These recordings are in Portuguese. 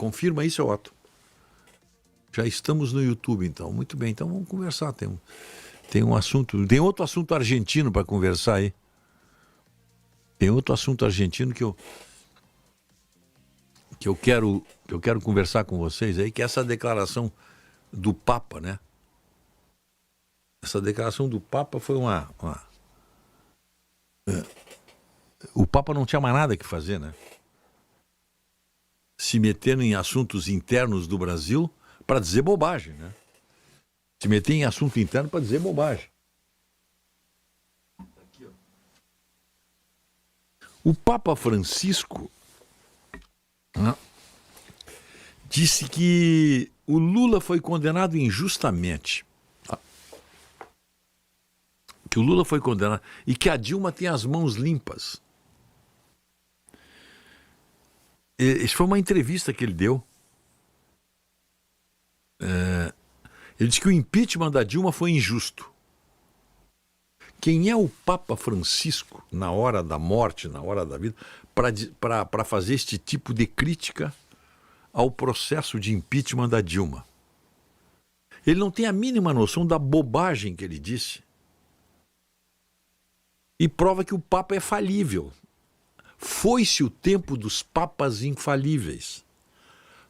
Confirma isso, Otto? Já estamos no YouTube, então. Muito bem, então vamos conversar. Tem um assunto, tem outro assunto argentino para conversar aí. Tem outro assunto argentino que eu quero conversar com vocês aí, que é essa declaração do Papa, né? Essa declaração do Papa foi o Papa não tinha mais nada que fazer, né? Se metendo em assuntos internos do Brasil para dizer bobagem, né? Se meter em assunto interno para dizer bobagem. O Papa Francisco, né, disse que o Lula foi condenado injustamente. Que o Lula foi condenado e que a Dilma tem as mãos limpas. Isso foi uma entrevista que ele deu. Ele disse que o impeachment da Dilma foi injusto. Quem é o Papa Francisco, na hora da morte, na hora da vida, para fazer este tipo de crítica ao processo de impeachment da Dilma? Ele não tem a mínima noção da bobagem que ele disse. E prova que o Papa é falível. Foi-se o tempo dos papas infalíveis,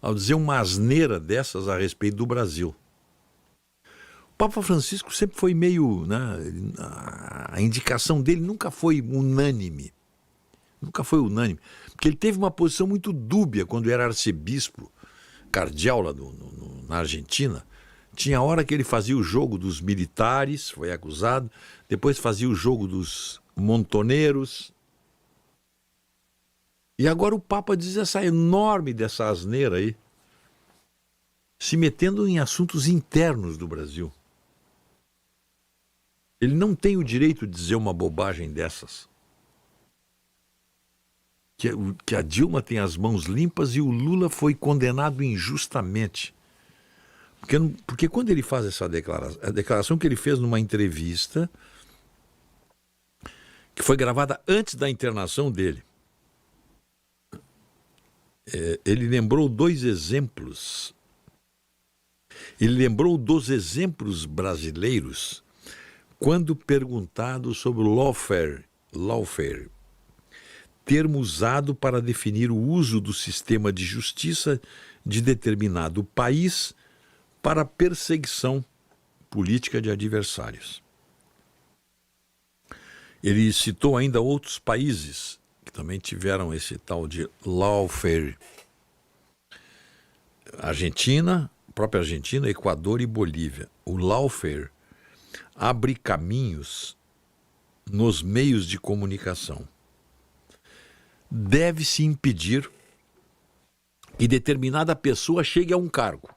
ao dizer uma asneira dessas a respeito do Brasil. O Papa Francisco sempre foi meio, né, a indicação dele nunca foi unânime. Nunca foi unânime. Porque ele teve uma posição muito dúbia quando era arcebispo, cardeal lá na Argentina. Tinha hora que ele fazia o jogo dos militares, foi acusado, depois fazia o jogo dos montoneiros. E agora o Papa diz essa enorme dessa asneira aí, se metendo em assuntos internos do Brasil. Ele não tem o direito de dizer uma bobagem dessas. Que a Dilma tem as mãos limpas e o Lula foi condenado injustamente. Porque quando ele faz essa declaração, a declaração que ele fez numa entrevista, que foi gravada antes da internação dele, ele lembrou dois exemplos. Ele lembrou dos exemplos brasileiros quando perguntado sobre o lawfare, termo usado para definir o uso do sistema de justiça de determinado país para perseguição política de adversários. Ele citou ainda outros países que também tiveram esse tal de lawfare. Argentina, própria Argentina, Equador e Bolívia. O lawfare abre caminhos nos meios de comunicação. Deve-se impedir que determinada pessoa chegue a um cargo.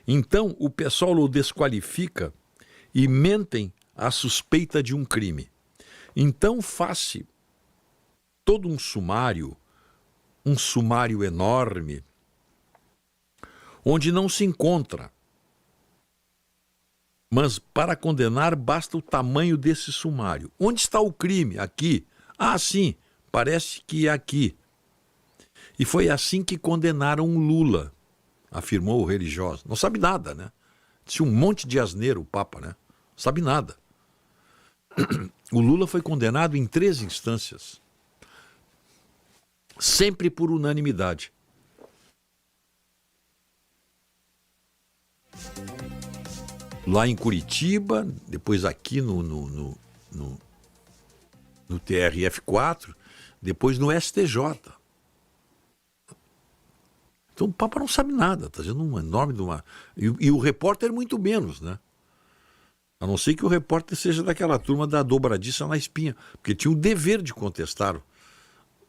Então, o pessoal o desqualifica e mentem à suspeita de um crime. Então, faz-se todo um sumário enorme, onde não se encontra. Mas para condenar basta o tamanho desse sumário. Onde está o crime? Aqui. Ah, sim, parece que é aqui. E foi assim que condenaram Lula, afirmou o religioso. Não sabe nada, né? Disse um monte de asneiro o Papa, né? Não sabe nada. O Lula foi condenado em 3 instâncias. Sempre por unanimidade. Lá em Curitiba, depois aqui no TRF4, depois no STJ. Então o Papa não sabe nada, está fazendo uma enorme de uma... E o repórter muito menos, né? A não ser que o repórter seja daquela turma da dobradiça na espinha, porque tinha o dever de contestar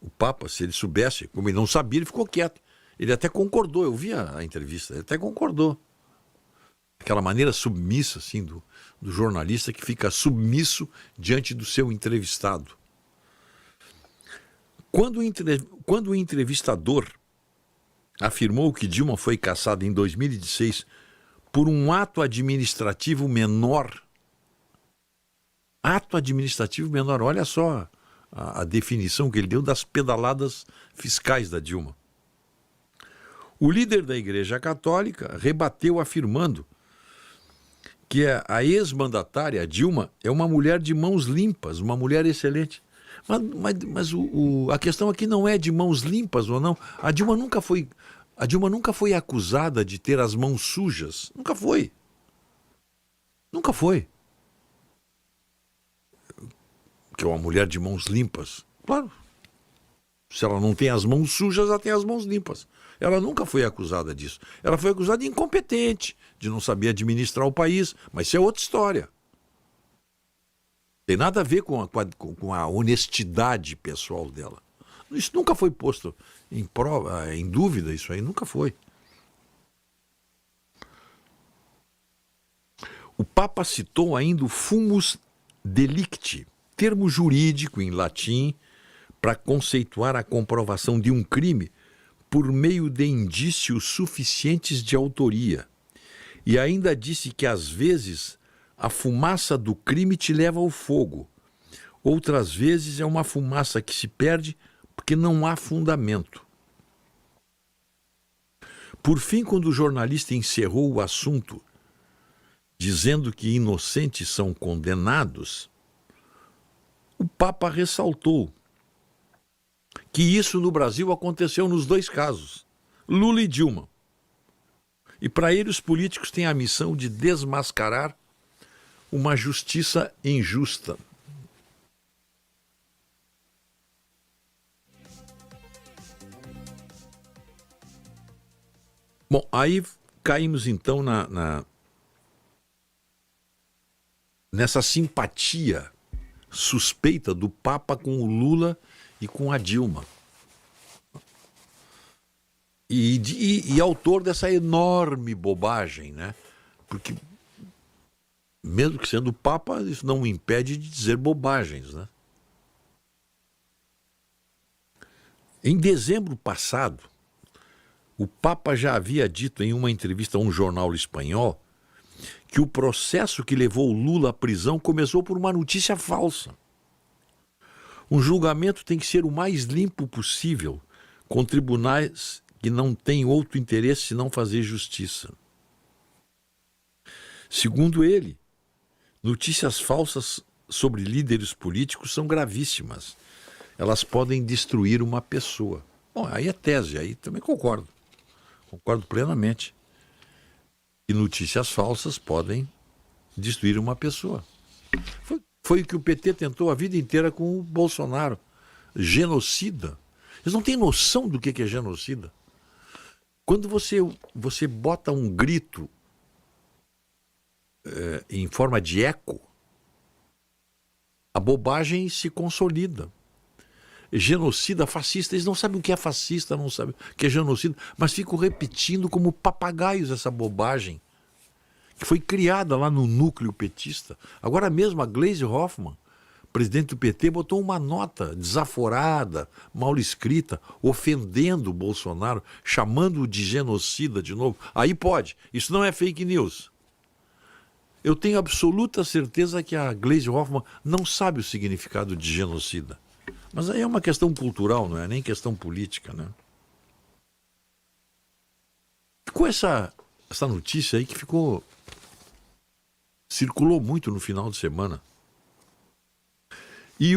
o Papa, se ele soubesse. Como ele não sabia, ele ficou quieto. Ele até concordou, eu vi a entrevista, ele até concordou. Aquela maneira submissa, assim, do jornalista que fica submisso diante do seu entrevistado. Quando o entrevistador afirmou que Dilma foi cassada em 2016 por um ato administrativo menor. Ato administrativo menor, olha só a definição que ele deu das pedaladas fiscais da Dilma. O líder da Igreja Católica rebateu afirmando que a ex-mandatária Dilma é uma mulher de mãos limpas, uma mulher excelente. Mas a questão aqui não é de mãos limpas ou não. A Dilma nunca foi acusada de ter as mãos sujas. Nunca foi. Nunca foi. Que é uma mulher de mãos limpas. Claro. Se ela não tem as mãos sujas, ela tem as mãos limpas. Ela nunca foi acusada disso. Ela foi acusada de incompetente, de não saber administrar o país. Mas isso é outra história. Tem nada a ver com a honestidade pessoal dela. Isso nunca foi posto em prova, em dúvida, isso aí nunca foi. O Papa citou ainda o fumus delicti, termo jurídico em latim para conceituar a comprovação de um crime por meio de indícios suficientes de autoria. E ainda disse que às vezes a fumaça do crime te leva ao fogo. Outras vezes é uma fumaça que se perde porque não há fundamento. Por fim, quando o jornalista encerrou o assunto, dizendo que inocentes são condenados, o Papa ressaltou que isso no Brasil aconteceu nos dois casos, Lula e Dilma. E para ele os políticos têm a missão de desmascarar uma justiça injusta. Bom, aí caímos então nessa simpatia suspeita do Papa com o Lula e com a Dilma. E autor dessa enorme bobagem, né? Porque, mesmo que sendo Papa, isso não o impede de dizer bobagens, né? Em dezembro passado, o Papa já havia dito em uma entrevista a um jornal espanhol que o processo que levou o Lula à prisão começou por uma notícia falsa. Um julgamento tem que ser o mais limpo possível, com tribunais que não têm outro interesse senão fazer justiça. Segundo ele, notícias falsas sobre líderes políticos são gravíssimas. Elas podem destruir uma pessoa. Bom, aí é tese, aí também concordo. Concordo plenamente. E notícias falsas podem destruir uma pessoa. Foi o que o PT tentou a vida inteira com o Bolsonaro. Genocida. Eles não têm noção do que é genocida. Quando você bota um grito em forma de eco, a bobagem se consolida. Genocida, fascista, eles não sabem o que é fascista, não sabem o que é genocida, mas ficam repetindo como papagaios essa bobagem, que foi criada lá no núcleo petista. Agora mesmo a Gleisi Hoffmann, presidente do PT, botou uma nota desaforada, mal escrita, ofendendo o Bolsonaro, chamando-o de genocida de novo. Aí pode, isso não é fake news. Eu tenho absoluta certeza que a Gleisi Hoffmann não sabe o significado de genocida. Mas aí é uma questão cultural, não é nem questão política, né? Ficou essa notícia aí que circulou muito no final de semana. E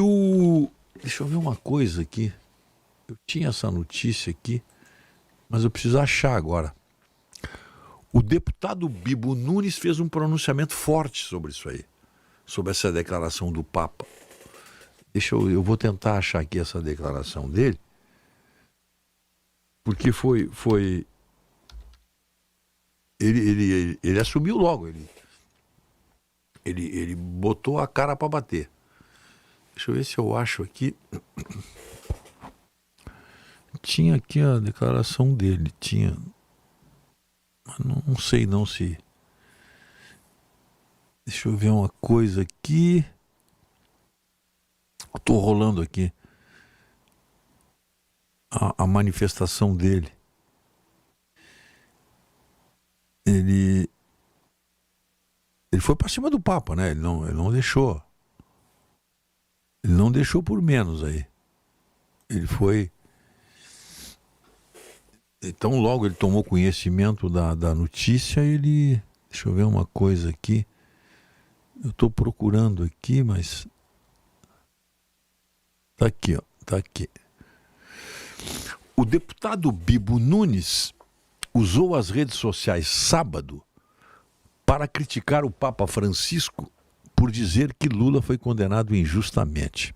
deixa eu ver uma coisa aqui. Eu tinha essa notícia aqui, mas eu preciso achar agora. O deputado Bibo Nunes fez um pronunciamento forte sobre isso aí, sobre essa declaração do Papa. Eu vou tentar achar aqui essa declaração dele, porque ele assumiu logo, ele botou a cara para bater. Deixa eu ver se eu acho aqui. Tinha aqui a declaração dele, tinha. Não sei não se. Deixa eu ver uma coisa aqui. Estou rolando aqui a manifestação dele. Ele foi para cima do Papa, né? Ele não deixou. Ele não deixou por menos aí. Ele foi. Então, logo ele tomou conhecimento da notícia, ele... Deixa eu ver uma coisa aqui. Eu estou procurando aqui, mas... Tá aqui, ó. Tá aqui. O deputado Bibo Nunes usou as redes sociais sábado para criticar o Papa Francisco por dizer que Lula foi condenado injustamente.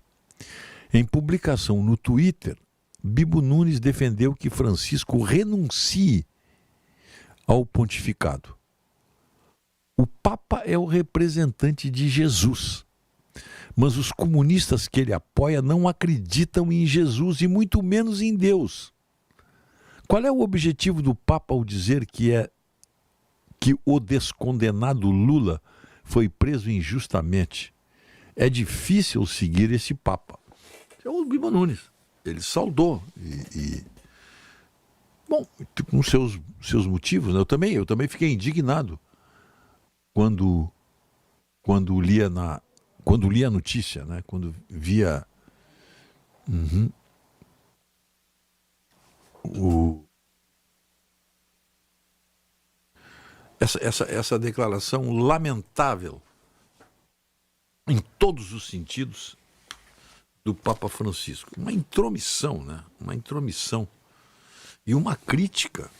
Em publicação no Twitter, Bibo Nunes defendeu que Francisco renuncie ao pontificado. O Papa é o representante de Jesus, mas os comunistas que ele apoia não acreditam em Jesus e muito menos em Deus. Qual é o objetivo do Papa ao dizer que o descondenado Lula foi preso injustamente? É difícil seguir esse Papa. É o Bibo Nunes. Ele saudou bom, com seus motivos, né? Eu também fiquei indignado quando li a notícia, né? Quando via essa declaração lamentável em todos os sentidos do Papa Francisco. Uma intromissão, né? Uma intromissão e uma crítica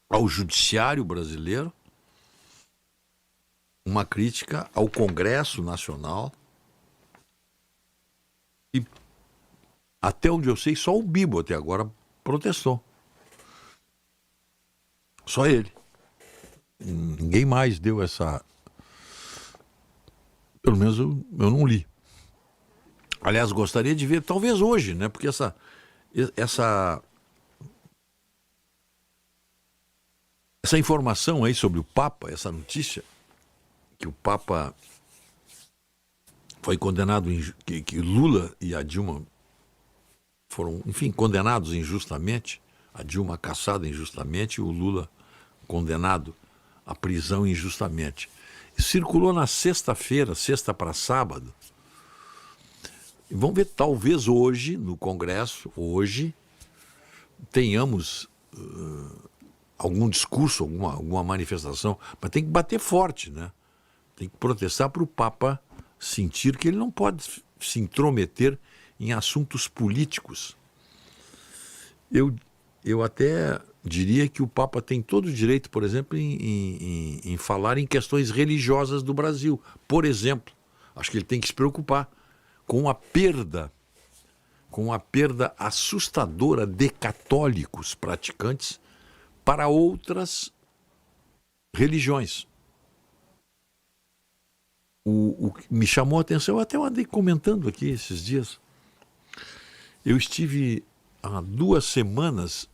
ao judiciário brasileiro, uma crítica ao Congresso Nacional e, até onde eu sei, só o Bibo até agora protestou. Só ele. Ninguém mais deu essa... Pelo menos eu não li. Aliás, gostaria de ver, talvez hoje, né? Porque essa informação aí sobre o Papa, essa notícia, que o Papa foi condenado, que Lula e a Dilma foram, enfim, condenados injustamente, a Dilma cassada injustamente e o Lula condenado à prisão injustamente. Circulou na sexta-feira, sexta para sábado. E vamos ver, talvez hoje, no Congresso, tenhamos algum discurso, alguma manifestação, mas tem que bater forte, né? Tem que protestar para o Papa sentir que ele não pode se intrometer em assuntos políticos. Eu até diria que o Papa tem todo o direito, por exemplo, em falar em questões religiosas do Brasil. Por exemplo, acho que ele tem que se preocupar com a perda assustadora de católicos praticantes para outras religiões. O que me chamou a atenção, eu até andei comentando aqui esses dias. Eu estive há 2 semanas,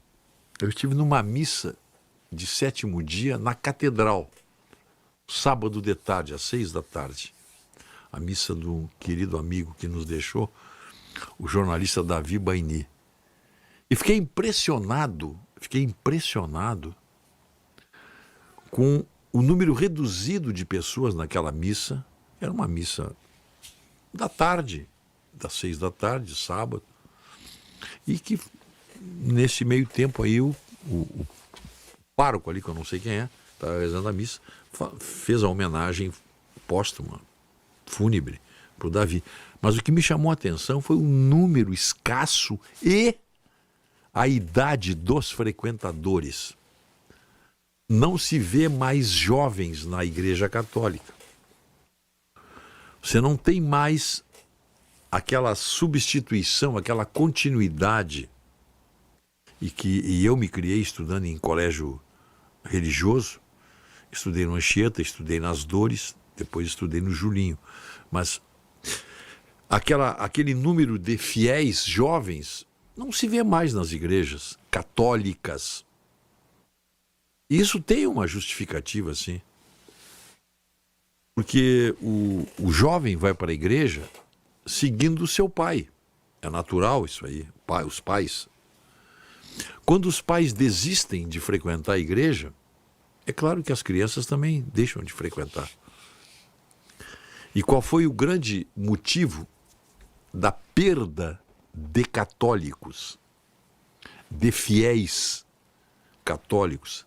numa missa de 7º dia na Catedral, sábado de tarde, às 6 da tarde. A missa do querido amigo que nos deixou, o jornalista Davi Baini. E fiquei impressionado com o número reduzido de pessoas naquela missa. Era uma missa da tarde, das 6 da tarde, sábado. E que, nesse meio tempo aí, o pároco ali, que eu não sei quem é, estava rezando a missa, fez a homenagem póstuma, fúnebre, para o Davi. Mas o que me chamou a atenção foi o número escasso e a idade dos frequentadores. Não se vê mais jovens na Igreja Católica. Você não tem mais aquela substituição, aquela continuidade, e eu me criei estudando em colégio religioso, estudei no Anchieta, estudei nas Dores, depois estudei no Julinho, mas aquele número de fiéis jovens não se vê mais nas igrejas católicas. Isso tem uma justificativa, sim. Porque o jovem vai para a igreja seguindo o seu pai. É natural isso aí, os pais. Quando os pais desistem de frequentar a igreja, é claro que as crianças também deixam de frequentar. E qual foi o grande motivo da perda de católicos, de fiéis católicos,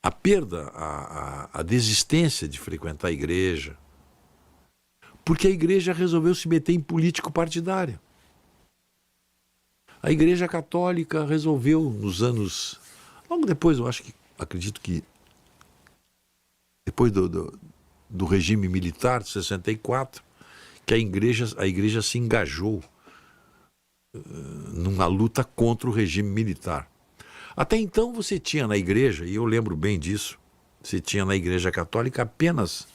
a perda, a desistência de frequentar a igreja, porque a igreja resolveu se meter em político partidário. A Igreja Católica resolveu nos anos... Logo depois, acredito que depois do regime militar de 64, que a igreja se engajou numa luta contra o regime militar. Até então você tinha na igreja, e eu lembro bem disso, você tinha na Igreja Católica apenas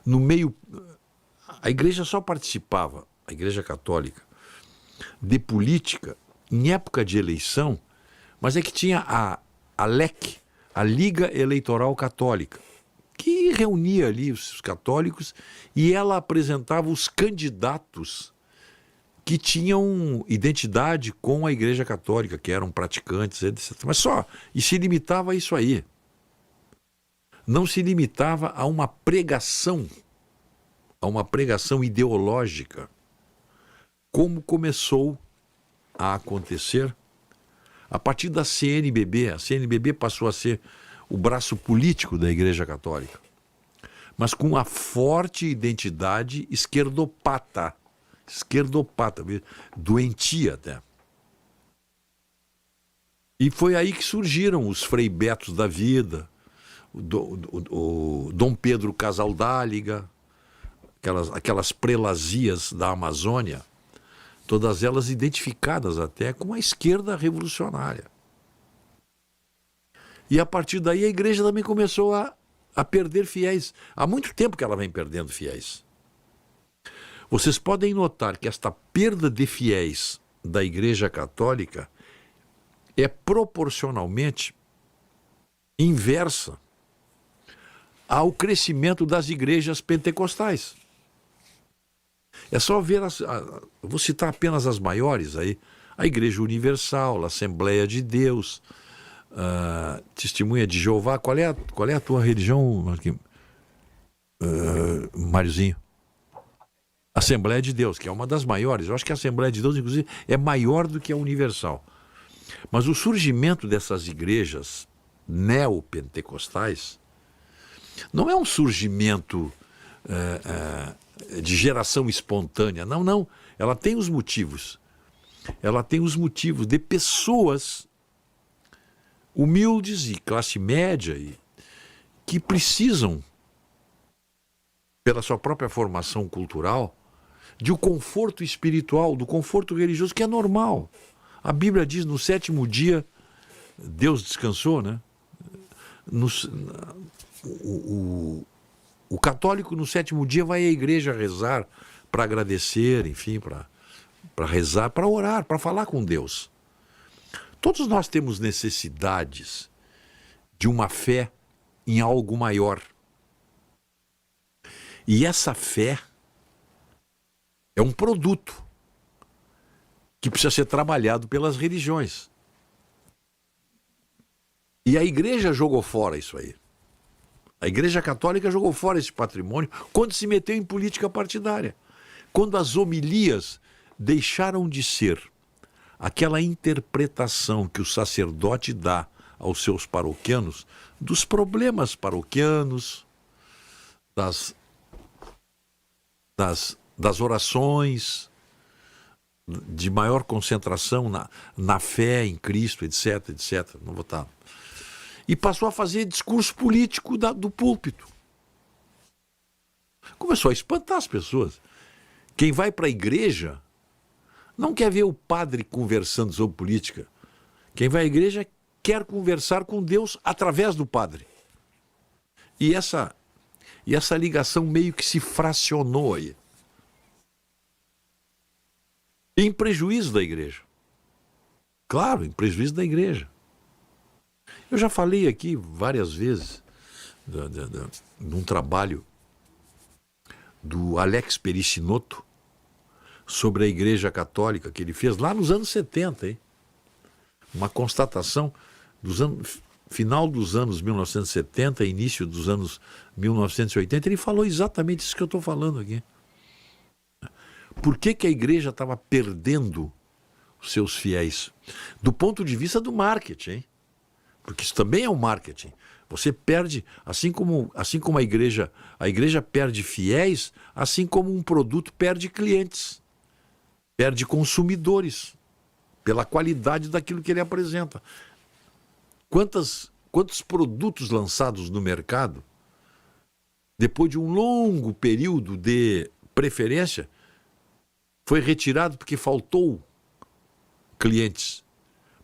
no meio... A igreja só participava, a Igreja Católica, de política em época de eleição, mas é que tinha a LEC, a Liga Eleitoral Católica, que reunia ali os católicos e ela apresentava os candidatos que tinham identidade com a Igreja Católica, que eram praticantes, etc. Mas só, e se limitava a isso aí. Não se limitava a uma pregação ideológica, como começou a acontecer a partir da CNBB. A CNBB passou a ser o braço político da Igreja Católica, mas com uma forte identidade esquerdopata, doentia até. E foi aí que surgiram os Frei Betos da vida, o Dom Pedro Casaldáliga, aquelas prelazias da Amazônia, todas elas identificadas até com a esquerda revolucionária. E a partir daí a igreja também começou a perder fiéis. Há muito tempo que ela vem perdendo fiéis. Vocês podem notar que esta perda de fiéis da Igreja Católica é proporcionalmente inversa ao crescimento das igrejas pentecostais. É só ver, vou citar apenas as maiores aí, a Igreja Universal, a Assembleia de Deus, Testemunha de Jeová. Qual é a tua religião, Máriozinho? Assembleia de Deus, que é uma das maiores. Eu acho que a Assembleia de Deus, inclusive, é maior do que a Universal. Mas o surgimento dessas igrejas neopentecostais não é um surgimento de geração espontânea. Não. Ela tem os motivos. Ela tem os motivos de pessoas humildes e classe média que precisam, pela sua própria formação cultural, de um conforto espiritual, do conforto religioso, que é normal. A Bíblia diz, no 7º dia, Deus descansou, né? O católico, no 7º dia, vai à igreja rezar para agradecer, enfim, para rezar, para orar, para falar com Deus. Todos nós temos necessidades de uma fé em algo maior. E essa fé é um produto que precisa ser trabalhado pelas religiões. E a igreja jogou fora isso aí. A Igreja Católica jogou fora esse patrimônio quando se meteu em política partidária. Quando as homilias deixaram de ser aquela interpretação que o sacerdote dá aos seus paroquianos dos problemas paroquianos, das orações, de maior concentração na fé em Cristo, etc. Não vou estar... E passou a fazer discurso político do púlpito. Começou a espantar as pessoas. Quem vai para a igreja não quer ver o padre conversando sobre política. Quem vai à igreja quer conversar com Deus através do padre. E essa ligação meio que se fracionou aí. Em prejuízo da igreja. Claro, em prejuízo da igreja. Eu já falei aqui várias vezes num trabalho do Alex Pericinoto sobre a Igreja Católica que ele fez lá nos anos 70, hein? Uma constatação final dos anos 1970, início dos anos 1980, ele falou exatamente isso que eu estou falando aqui. Por que a igreja estava perdendo os seus fiéis. Do ponto de vista do marketing, hein? Porque isso também é um marketing. Você perde, assim como a igreja perde fiéis, assim como um produto perde clientes, perde consumidores, pela qualidade daquilo que ele apresenta. Quantos produtos lançados no mercado, depois de um longo período de preferência, foi retirado porque faltou clientes?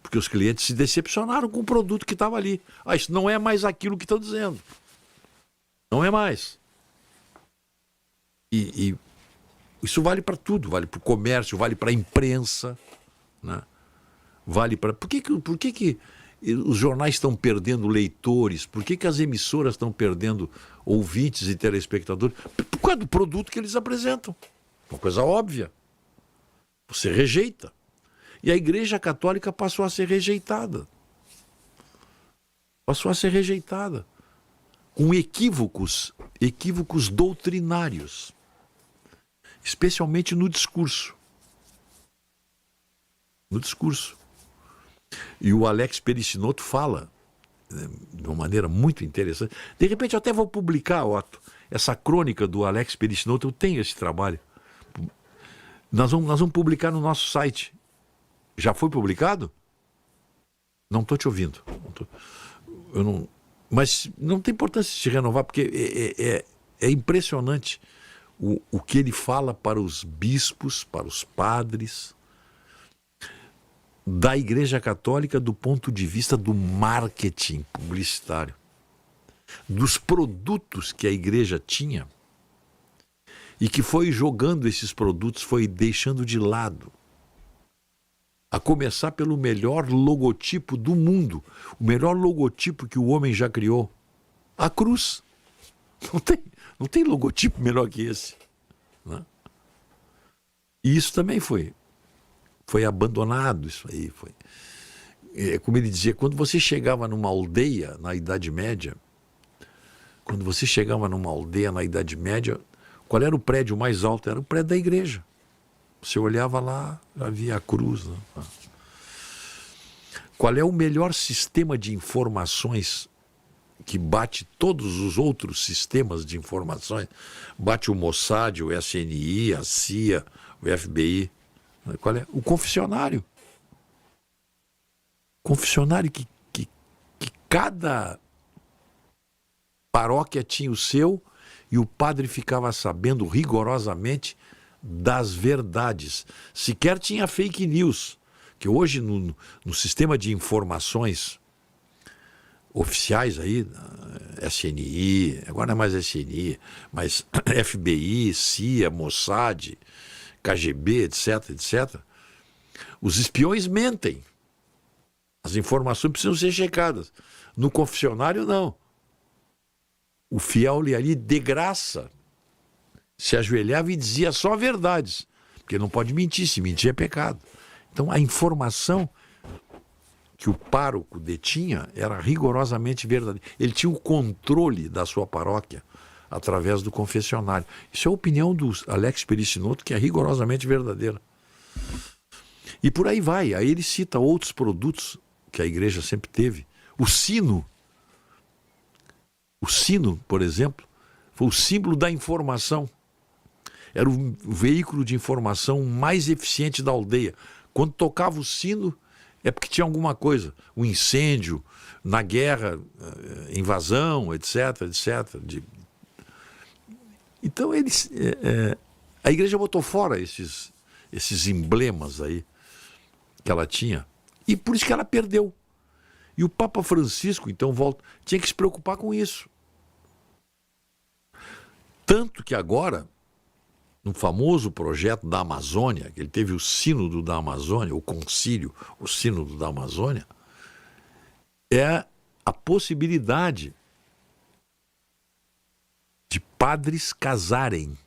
Porque os clientes se decepcionaram com o produto que estava ali. Isso não é mais aquilo que estão dizendo. Não é mais. E isso vale para tudo. Vale para o comércio, vale para a imprensa, né? Vale para... Por que os jornais estão perdendo leitores? Por que as emissoras estão perdendo ouvintes e telespectadores? Por causa do produto que eles apresentam. Uma coisa óbvia. Você rejeita. E a Igreja Católica passou a ser rejeitada. Passou a ser rejeitada. Com equívocos doutrinários. Especialmente no discurso. No discurso. E o Alex Perissinotto fala, de uma maneira muito interessante. De repente eu até vou publicar, Otto, essa crônica do Alex Perissinotto. Eu tenho esse trabalho. Nós vamos publicar no nosso site. Já foi publicado? Não estou te ouvindo. Mas não tem importância se renovar, porque é impressionante o que ele fala para os bispos, para os padres da Igreja Católica do ponto de vista do marketing publicitário, dos produtos que a igreja tinha e que foi jogando esses produtos, foi deixando de lado. A começar pelo melhor logotipo do mundo, o melhor logotipo que o homem já criou, a cruz. Não tem logotipo melhor que esse, né? E isso também foi abandonado, isso aí foi. Como ele dizia, quando você chegava numa aldeia na Idade Média, qual era o prédio mais alto? Era o prédio da igreja. Você olhava lá, havia a cruz, né? Qual é o melhor sistema de informações que bate todos os outros sistemas de informações? Bate o Mossad, o SNI, a CIA, o FBI. Qual é? O confessionário. Confessionário que cada paróquia tinha o seu e o padre ficava sabendo rigorosamente das verdades. Sequer tinha fake news, que hoje no sistema de informações oficiais aí, SNI, agora não é mais SNI, mas FBI, CIA, Mossad, KGB, etc. Os espiões mentem. As informações precisam ser checadas. No confessionário, não. O fiel ali, de graça, se ajoelhava e dizia só verdades. Porque não pode mentir, se mentir é pecado. Então, a informação que o pároco detinha era rigorosamente verdadeira. Ele tinha o controle da sua paróquia através do confessionário. Isso é a opinião do Alex Perissinotto, que é rigorosamente verdadeira. E por aí vai. Aí ele cita outros produtos que a igreja sempre teve. O sino, por exemplo, foi o símbolo da informação. Era o veículo de informação mais eficiente da aldeia. Quando tocava o sino, é porque tinha alguma coisa. Um incêndio, na guerra, invasão, etc. Então, a igreja botou fora esses emblemas aí que ela tinha. E por isso que ela perdeu. E o Papa Francisco, então, tinha que se preocupar com isso. Tanto que agora, no famoso projeto da Amazônia, que ele teve o sínodo da Amazônia, o concílio, o sínodo da Amazônia, é a possibilidade de padres casarem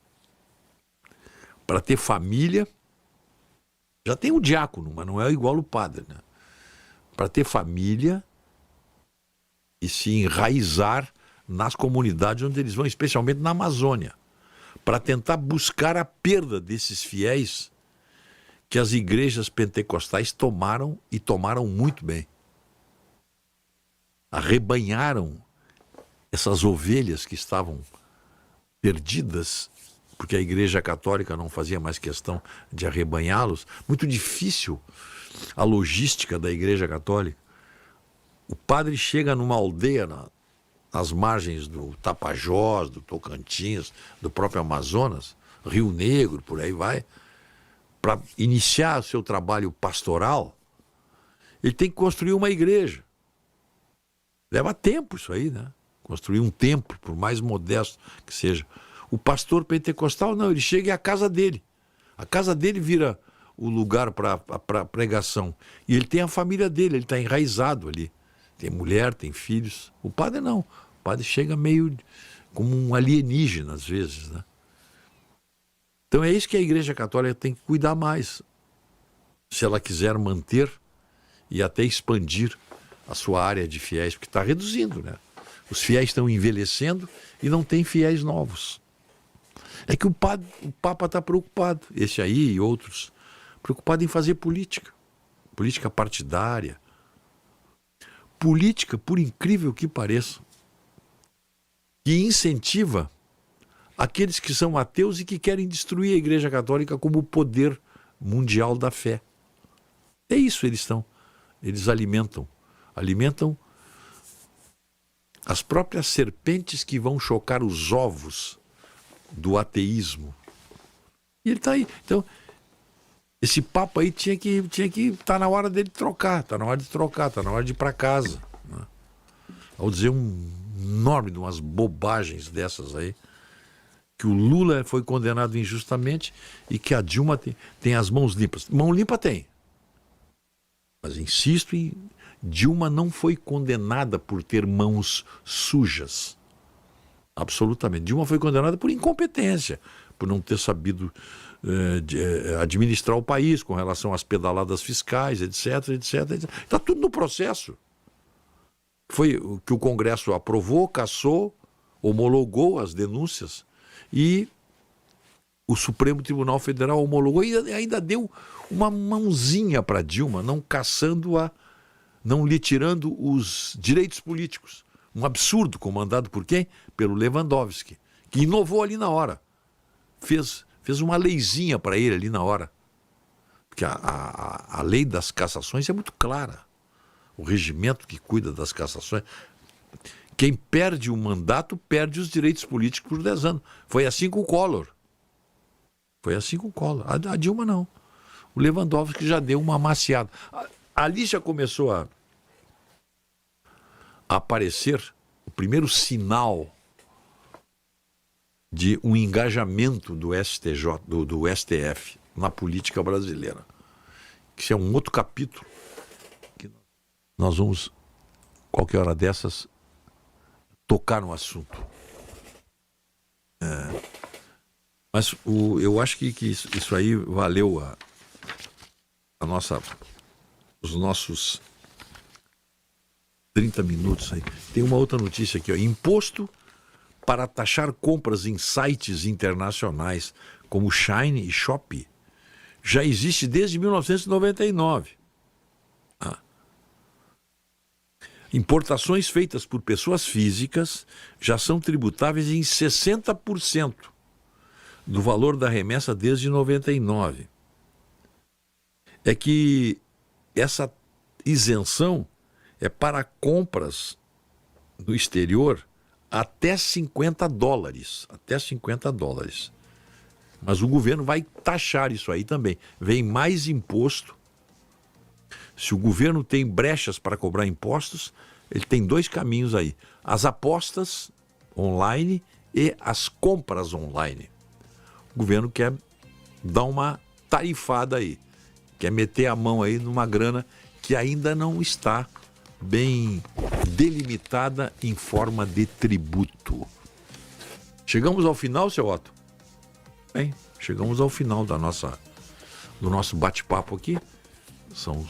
para ter família. Já tem o diácono, mas não é igual o padre, né? Para ter família e se enraizar nas comunidades onde eles vão, especialmente na Amazônia, para tentar buscar a perda desses fiéis que as igrejas pentecostais tomaram e tomaram muito bem. Arrebanharam essas ovelhas que estavam perdidas, porque a Igreja Católica não fazia mais questão de arrebanhá-los. Muito difícil a logística da Igreja Católica. O padre chega numa aldeia nas margens do Tapajós, do Tocantins, do próprio Amazonas, Rio Negro, por aí vai, para iniciar o seu trabalho pastoral, ele tem que construir uma igreja. Leva tempo isso aí, né? Construir um templo, por mais modesto que seja. O pastor pentecostal, não, ele chega e é a casa dele. A casa dele vira o lugar para pregação. E ele tem a família dele, ele está enraizado ali. Tem mulher, tem filhos. O padre não. O padre chega meio como um alienígena, às vezes, né? Então é isso que a Igreja Católica tem que cuidar mais. Se ela quiser manter e até expandir a sua área de fiéis, porque está reduzindo, né? Os fiéis estão envelhecendo e não tem fiéis novos. É que o Papa está preocupado, esse aí e outros, preocupado em fazer política. Política partidária. Política, por incrível que pareça, que incentiva aqueles que são ateus e que querem destruir a Igreja Católica como poder mundial da fé. É isso eles alimentam as próprias serpentes que vão chocar os ovos do ateísmo. E ele está aí. Então, esse papo aí tinha que tá na hora dele trocar, tá na hora de ir para casa, né? Ao dizer um enorme de umas bobagens dessas aí, que o Lula foi condenado injustamente e que a Dilma tem as mãos limpas. Mão limpa tem. Mas insisto em Dilma não foi condenada por ter mãos sujas. Absolutamente. Dilma foi condenada por incompetência, por não ter sabido administrar o país com relação às pedaladas fiscais, etc. Está tudo no processo. Foi o que o Congresso aprovou, cassou, homologou as denúncias e o Supremo Tribunal Federal homologou e ainda deu uma mãozinha para Dilma, não lhe tirando os direitos políticos. Um absurdo comandado por quem? Pelo Lewandowski, que inovou ali na hora. Fez uma leizinha para ele ali na hora. Porque a lei das cassações é muito clara. O regimento que cuida das cassações. Quem perde o mandato perde os direitos políticos por 10 anos. Foi assim com o Collor. A Dilma não. O Lewandowski já deu uma amaciada. Ali já começou a aparecer o primeiro sinal de um engajamento do STJ, do STF na política brasileira. Que é um outro capítulo que nós vamos, qualquer hora dessas, tocar no assunto. Mas eu acho que isso aí valeu os nossos 30 minutos aí. Tem uma outra notícia aqui, ó. Imposto para taxar compras em sites internacionais como Shein e Shopee já existe desde 1999. Importações feitas por pessoas físicas já são tributáveis em 60% do valor da remessa desde 99. É que essa isenção é para compras no exterior até $50. Até 50 dólares. Mas o governo vai taxar isso aí também. Vem mais imposto. Se o governo tem brechas para cobrar impostos, ele tem 2 caminhos aí. As apostas online e as compras online. O governo quer dar uma tarifada aí. Quer meter a mão aí numa grana que ainda não está bem delimitada em forma de tributo. Chegamos ao final, seu Otto? Bem, chegamos ao final do nosso bate-papo aqui. São